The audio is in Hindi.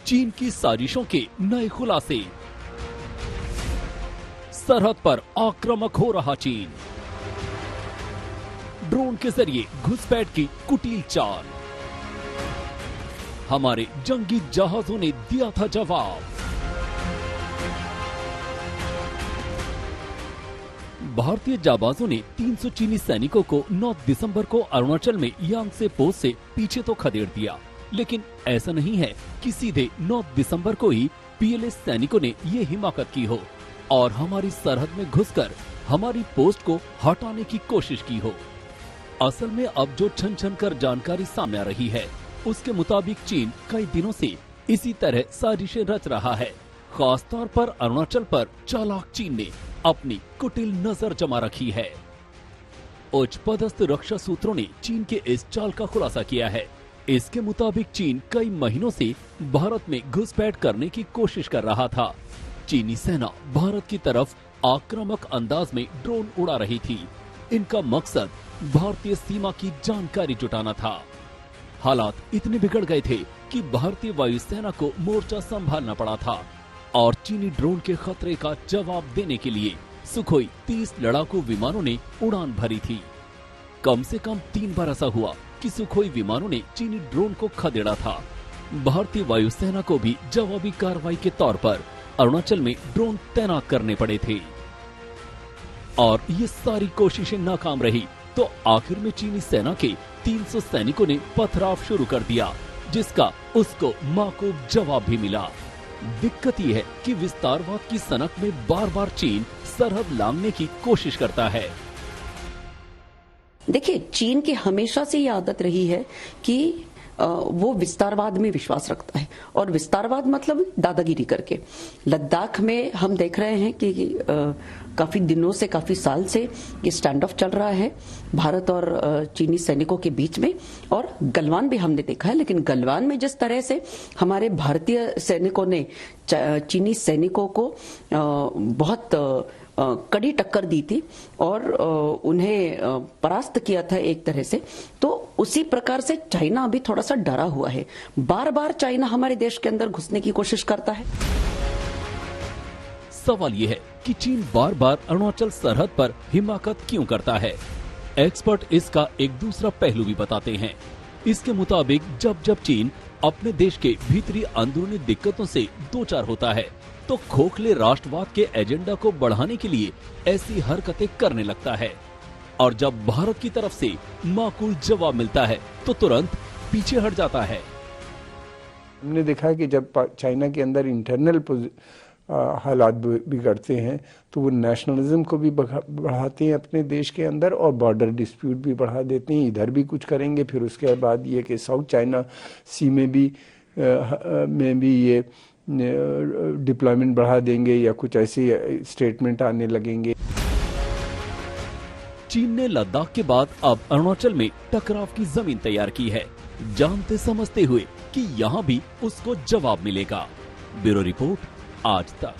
चीन की साजिशों के नए खुलासे। सरहद पर आक्रामक हो रहा चीन। ड्रोन के जरिए घुसपैठ की कुटिल चाल। हमारे जंगी जहाजों ने दिया था जवाब। भारतीय जाबाजों ने 300 चीनी सैनिकों को 9 दिसंबर को अरुणाचल में यांगसे पोस्ट से पीछे तो खदेड़ दिया, लेकिन ऐसा नहीं है कि सीधे 9 दिसंबर को ही पीएलए सैनिकों ने ये हिमाकत की हो और हमारी सरहद में घुसकर हमारी पोस्ट को हटाने की कोशिश की हो। असल में अब जो छन छन कर जानकारी सामने आ रही है, उसके मुताबिक चीन कई दिनों से इसी तरह साजिशें रच रहा है। खास तौर पर अरुणाचल पर चालाक चीन ने अपनी कुटिल नजर जमा रखी है। उच्च पदस्थ रक्षा सूत्रों ने चीन के इस चाल का खुलासा किया है। इसके मुताबिक चीन कई महीनों से भारत में घुसपैठ करने की कोशिश कर रहा था। चीनी सेना भारत की तरफ आक्रामक अंदाज में ड्रोन उड़ा रही थी। इनका मकसद भारतीय सीमा की जानकारी जुटाना था। हालात इतने बिगड़ गए थे कि भारतीय वायुसेना को मोर्चा संभालना पड़ा था और चीनी ड्रोन के खतरे का जवाब देने के लिए सुखोई 30 लड़ाकू विमानों ने उड़ान भरी थी। कम से कम 3 बार ऐसा हुआ कि सुखोई विमानों ने चीनी ड्रोन को खदेड़ा था। भारतीय वायुसेना को भी जवाबी कार्रवाई के तौर पर अरुणाचल में ड्रोन तैनात करने पड़े थे और ये सारी कोशिशें नाकाम रही तो आखिर में चीनी सेना के 300 सैनिकों ने पथराव शुरू कर दिया, जिसका उसको माकूब जवाब भी मिला। दिक्कत यह है कि विस्तारवाद की सनक में बार बार चीन सरहद लांघने की कोशिश करता है। देखिए, चीन की हमेशा से ये आदत रही है कि वो विस्तारवाद में विश्वास रखता है और विस्तारवाद मतलब दादागिरी करके। लद्दाख में हम देख रहे हैं कि काफी दिनों से, काफी साल से ये स्टैंड ऑफ चल रहा है भारत और चीनी सैनिकों के बीच में, और गलवान भी हमने देखा है। लेकिन गलवान में जिस तरह से हमारे भारतीय सैनिकों ने चीनी सैनिकों को बहुत कड़ी टक्कर दी थी और उन्हें परास्त किया था एक तरह से, तो उसी प्रकार से चाइना अभी थोड़ा सा डरा हुआ है। बार बार चाइना हमारे देश के अंदर घुसने की कोशिश करता है। सवाल यह है कि चीन बार बार अरुणाचल सरहद पर हिमाकत क्यों करता है। एक्सपर्ट इसका एक दूसरा पहलू भी बताते हैं। इसके मुताबिक जब जब चीन अपने देश के भीतरी अंदरूनी दिक्कतों से दो चार होता है तो खोखले राष्ट्रवाद के एजेंडा को बढ़ाने के लिए ऐसी हरकतें करने लगता है, और जब भारत की तरफ से माकूल जवाब मिलता है तो तुरंत पीछे हट जाता है। हमने देखा कि जब चाइना के अंदर इंटरनल हालात बिगड़ते हैं तो वो नेशनलिज्म को भी बढ़ाते हैं अपने देश के अंदर और बॉर्डर डिस्प्यूट भी बढ़ा देते हैं। इधर भी कुछ करेंगे, फिर उसके बाद ये कि साउथ चाइना सी में भी ये डिप्लॉयमेंट बढ़ा देंगे या कुछ ऐसे स्टेटमेंट आने लगेंगे। चीन ने लद्दाख के बाद अब अरुणाचल में टकराव की जमीन तैयार की है, जानते समझते हुए कि यहाँ भी उसको जवाब मिलेगा। ब्यूरो रिपोर्ट, आज तक।